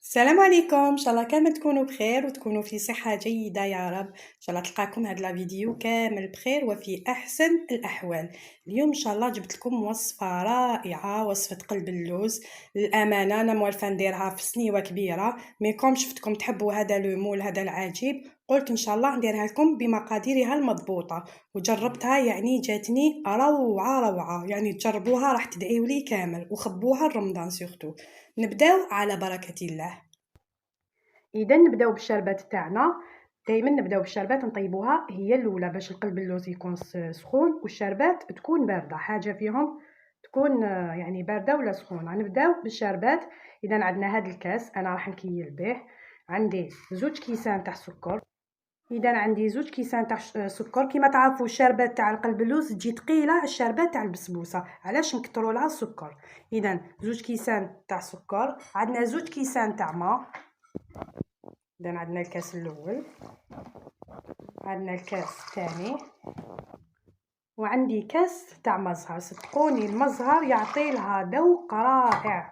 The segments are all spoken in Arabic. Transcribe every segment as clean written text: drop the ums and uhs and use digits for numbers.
السلام عليكم، ان شاء الله كامل تكونوا بخير وتكونوا في صحة جيدة يا رب. ان شاء الله تلقاكم هاد الفيديو كامل بخير وفي احسن الاحوال. اليوم ان شاء الله جبت لكم وصفة رائعة، وصفة قلب اللوز. للامانة انا موالفة نديرها في سنيوة كبيرة، ميكم شفتكم تحبوا هذا المول هذا العجيب، قلت ان شاء الله نديرها لكم بمقاديرها المضبوطة، وجربتها يعني جاتني روعة. يعني تجربوها راح تدعيوا لي كامل، وخبوها رمضان سورتو. نبداو على بركة الله. اذا نبداو بالشربات تاعنا. دائما نبداو بالشربات نطيبوها هي الاولى باش القلب اللوز يكون سخون والشربات تكون بارده، حاجه فيهم تكون يعني بارده ولا سخونه. نبداو بالشربات. اذا عندنا هذا الكاس انا راح نكيل به، عندي 2 كيسان تاع السكر. اذا عندي 2 كيسان تاع سكر. كما تعرفوا الشربات تاع القلب اللوز تجي ثقيله على الشربات تاع البسبوسه، علاش نكثروا لها السكر. اذا 2 كيسان تاع سكر، عندنا 2 كيسان تاع ماء. إذا عندنا الكاس الاول، عندنا الكاس الثاني، وعندي كاس تاع مزهر. صدقوني المزهر يعطي لها ذوق رائع.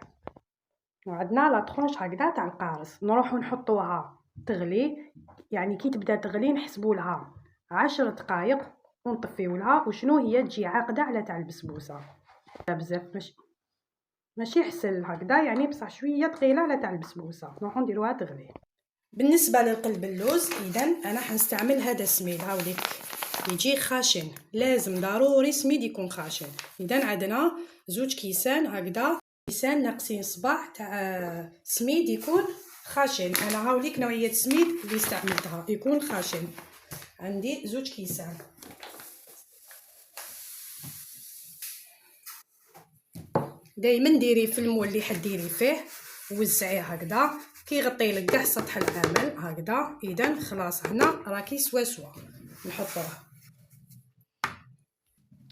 وعندنا لا طرونش هكذا تاع القارص، نروحو نحطوها تغلي. يعني كي تبدا تغلي نحسبوا لها 10 دقائق ونطفيو لها. وشنو هي تجي عاقده على تاع البسبوسه بزاف، ماشي حسل هكذا يعني، بصح شويه ثقيله على تاع البسبوسه. نروحو نديروها تغلي. بالنسبه للقلب اللوز اذا انا حنستعمل هذا السميد، هاوليك يجي خاشن، لازم ضروري سميد يكون خاشن. اذا عندنا 2 كيسان هكذا، كيسان ناقصين صباع تاع سميد يكون خاشن. انا هاوليك نوعيه السميد اللي استعملتها يكون خاشن. عندي 2 كيسان. دائما ديري في المول اللي حديري فيه، وزعيه هكذا كيغطي لك كاع سطح العمل هكذا. اذا خلاص هنا راكي سوا نحطوه.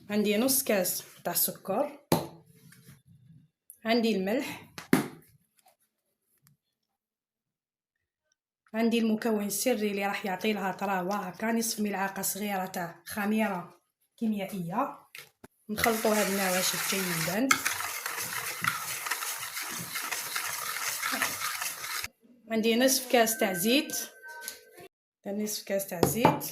عندي نص كاس تاع السكر، عندي الملح، عندي المكون السري اللي راح يعطي لها طراوه هكا نصف ملعقه صغيره تاع خميره كيميائيه. نخلطوا هاد النواشف جيدا. عندي نصف كاس تاع زيت،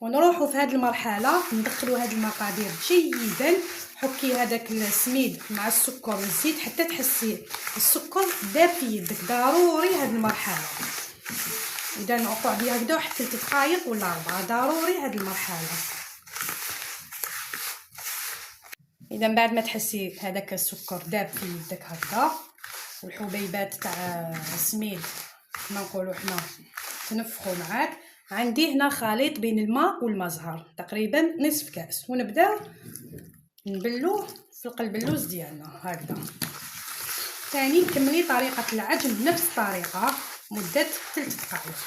ونروحوا في هذه المرحله ندخلوا هذه المقادير جيدا. حكي هذاك السميد مع السكر والزيت حتى تحسي السكر داب في يدك، ضروري هذه المرحله. اذا نوقع بها هكذا واحد 3 دقائق ولا 4، ضروري هذه المرحله. اذا بعد ما تحسي هذاك السكر داب في يدك هكذا، والحبيبات تاع السميد كما نقولوا حنا تنفخوا معاك، عندي هنا خليط بين الماء والمزهر تقريبا نصف كاس، ونبداو نبلوه في القلب اللوز ديالنا هكذا. ثاني كملي طريقه العجن بنفس الطريقه مده 3 دقائق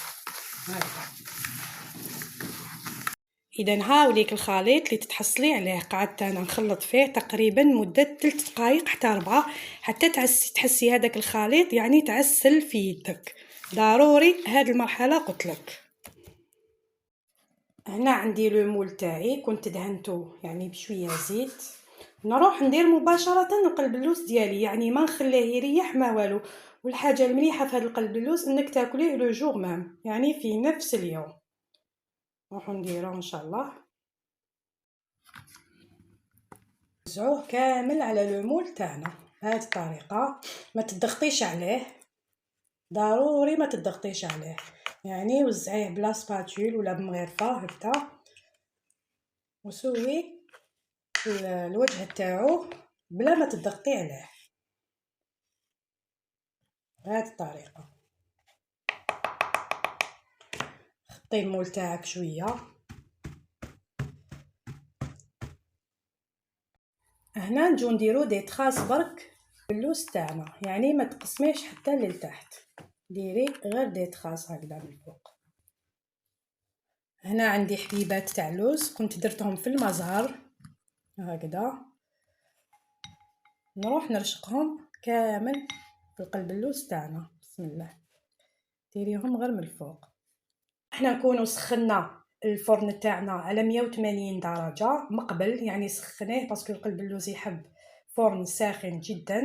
هكذا. اذا هاوليك الخليط اللي تتحصلي عليه، قعدت انا نخلط فيه تقريبا مده 3 دقائق حتى 4 حتى تحسي هذاك الخليط يعني تعسل في يدك. ضروري هذه المرحله قلت لك. هنا عندي لو مول تاعي كنت دهنته يعني بشويه زيت. نروح ندير مباشره القلب اللوز ديالي، يعني ما نخليه يريح ما والو. والحاجه المليحه في هذا القلب اللوز انك تاكليه لو جور مام، يعني في نفس اليوم. نروحو نديرو ان شاء الله، نوزعوه كامل على لو مول تاعنا بهذه الطريقه. ما تضغطيش عليه، ضروري ما تضغطيش عليه، يعني وزعيه بلا سباتول ولا بمغرفه هكذا، وسوي الوجه تاعو بلا ما تضغطي عليه بهذه الطريقه. خطي المول تاعك شويه. هنا نجو نديرو دي تراس برك اللوز تاعنا، يعني ما تقسميش حتى لتحت، ديري غير دي تراس هكذا من الفوق. هنا عندي حبيبات تاع اللوز كنت درتهم في المزهر هكذا، نروح نرشقهم كامل في قلب اللوز تاعنا. بسم الله، ديريهم غير من الفوق. احنا نكونوا سخنا الفرن تاعنا على 180 درجه مقبل، يعني سخنيه باسكو القلب اللوز يحب فرن ساخن جدا،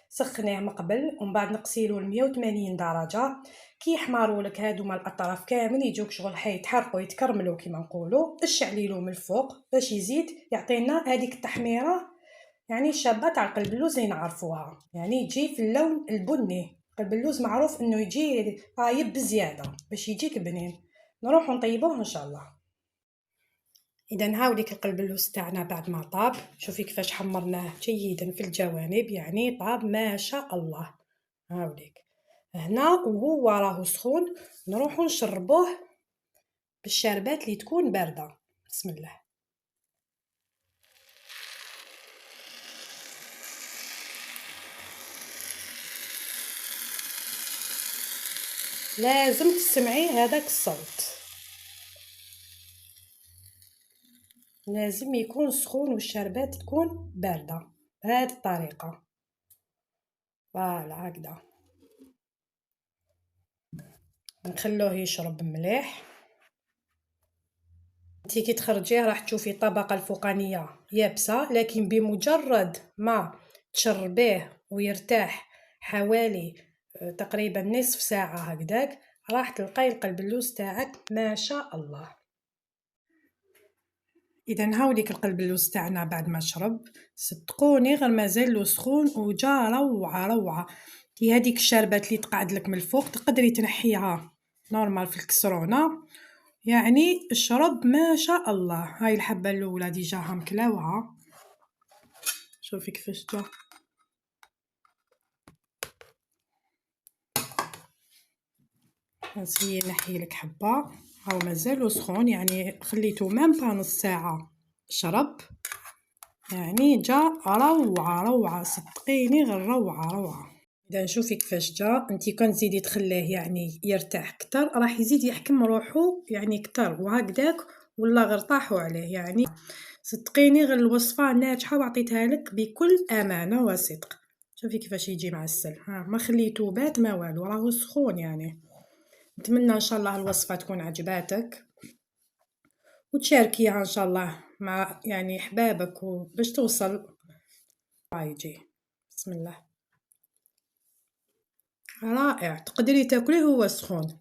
سخنيه من قبل ومن بعد نقسيلو ل 180 درجه. كي يحمروا لك هادوما الاطراف كامل يجوك شغل يتحرقوا يتكرملوا كيما نقولوا، اشعليلو من الفوق باش يزيد يعطينا هذيك التحميره يعني الشابه تاع القلب اللوز اللي نعرفوها، يعني يجي في اللون البني. قلب اللوز معروف انه يجي طايب بزياده باش يجيك بنين. نروحو نطيبوه ان شاء الله. اذا هاوليك القلب اللوز تاعنا بعد ما طاب، شوفي كيفاش حمرناه جيدا في الجوانب، يعني طاب ما شاء الله. هاوليك هنا وهو راهو سخون نروحو نشربوه بالشربات اللي تكون بارده. بسم الله. لازم تسمعي هذاك الصوت، لازم يكون سخون والشربات تكون بارده بهذه الطريقه. فوالا هكذا نخلوه يشرب مليح. انتي كي تخرجيه راح تشوفي الطبقه الفوقانيه يابسه، لكن بمجرد ما تشربيه ويرتاح حوالي تقريبا نصف ساعه هكذاك راح تلقاي القلب اللوز تاعك ما شاء الله. اذا هاوليك القلب اللوز تاعنا بعد ما شرب، صدقوني غير مازال سخون وجا روعه روعه. كي هذيك الشربات اللي تقعد لك من الفوق تقدري تنحيها نورمال في الكسرونه، يعني الشرب ما شاء الله. هاي الحبه الاولى ديجا مكلاوها، شوفي كيفاش جا. نسي نحي لك حبه، هاو مازال سخون يعني خليته مام با نص ساعه شرب، يعني جا روعه روعه صدقيني غير روعه روعه. اذا شوفي كيفاش جا، انتي كان تزيدي تخليه يعني يرتاح اكثر راح يزيد يحكم روحو يعني اكثر وهكذاك، ولا غير طاحوا عليه. يعني صدقيني غير الوصفه ناجحه وعطيتها لك بكل امانه وصدق. شوفي كيفاش يجي معسل، ها ما خليتو بات ما والو راهو سخون. يعني نتمنى ان شاء الله الوصفه تكون عجباتك وتشاركيها ان شاء الله مع يعني احبابك باش توصل يجي. بسم الله رائع، تقدري تاكليه هو سخون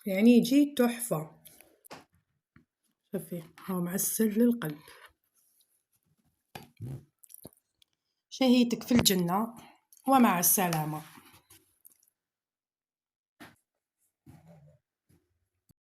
يعني يجي تحفه. شوفي هو معسل للقلب. شهيتك في الجنه ومع السلامه.